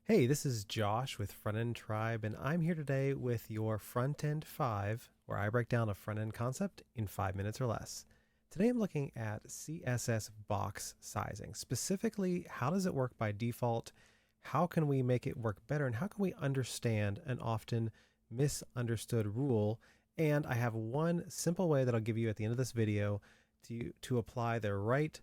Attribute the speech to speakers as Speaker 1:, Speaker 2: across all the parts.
Speaker 1: Hey, this is Josh with Frontend Tribe, and I'm here today with your Frontend 5, where I break down a front-end concept in 5 minutes or less. Today I'm looking at CSS box sizing. Specifically, how does it work by default? How can we make it work better? And how can we understand an often misunderstood rule? And I have one simple way that I'll give you at the end of this video to apply the right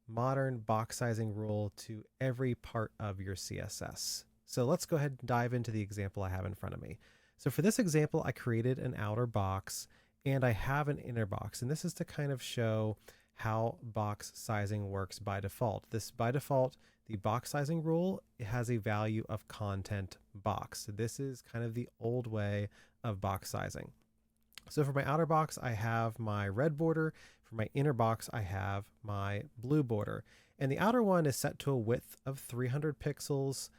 Speaker 1: modern box sizing rule to every part of your CSS. So let's go ahead and dive into the example I have in front of me. So for this example, I created an outer box and I have an inner box. And this is to kind of show how box sizing works by default. By default, the box sizing rule has a value of content box. So this is kind of the old way of box sizing. So for my outer box, I have my red border. For my inner box, I have my blue border. And the outer one is set to a width of 300 pixels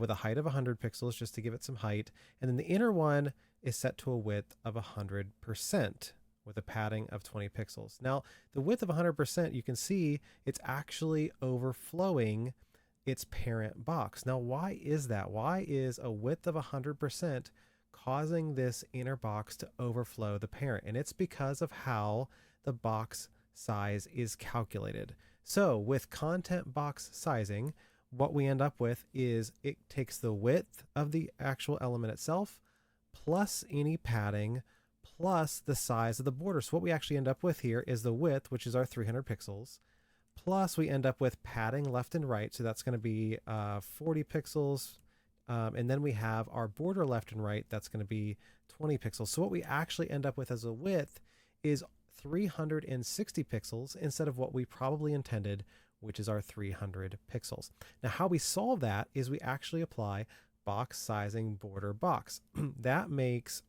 Speaker 1: with a height of 100 pixels just to give it some height. And then the inner one is set to a width of 100% with a padding of 20 pixels. Now, the width of 100%, you can see it's actually overflowing its parent box. Now, why is that? Why is a width of 100% causing this inner box to overflow the parent? And it's because of how the box size is calculated. So with content box sizing, what we end up with is it takes the width of the actual element itself plus any padding plus the size of the border. So what we actually end up with here is the width, which is our 300 pixels, plus we end up with padding left and right. So that's going to be 40 pixels. And then we have our border left and right. That's going to be 20 pixels. So what we actually end up with as a width is 360 pixels instead of what we probably intended, which is our 300 pixels. Now, how we solve that is we actually apply box sizing border box. That makes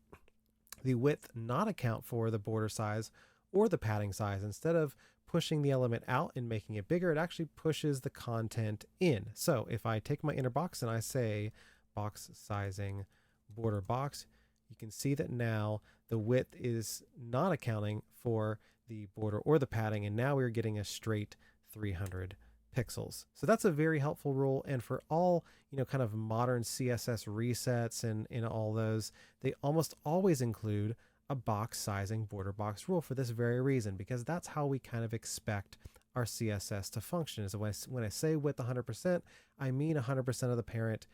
Speaker 1: the width not account for the border size or the padding size. Instead of pushing the element out and making it bigger, it actually pushes the content in. So if I take my inner box and I say box sizing border box, you can see that now the width is not accounting for the border or the padding, and now we're getting a straight 300 pixels. So that's a very helpful rule, and for all kind of modern CSS resets and in all those, they almost always include a box sizing border box rule for this very reason, because that's how we kind of expect our CSS to function. Is when I say width 100%, I mean 100% of the parent,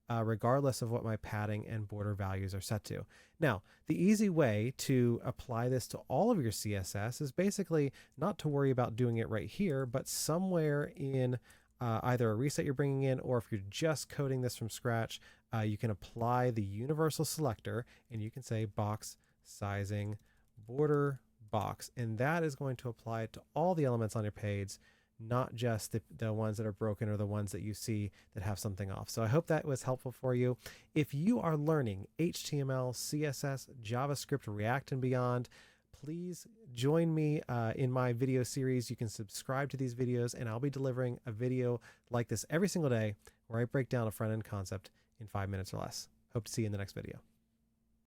Speaker 1: regardless of what my padding and border values are set to. Now, the easy way to apply this to all of your CSS is basically not to worry about doing it right here, but somewhere in either a reset you're bringing in, or if you're just coding this from scratch, you can apply the universal selector and you can say box sizing border box, and that is going to apply it to all the elements on your page, not just the ones that are broken or the ones that you see that have something off. So I hope that was helpful for you. If you are learning HTML, CSS, JavaScript, React, and beyond, please join me in my video series. You can subscribe to these videos, and I'll be delivering a video like this every single day where I break down a front-end concept in 5 minutes or less. Hope to see you in the next video.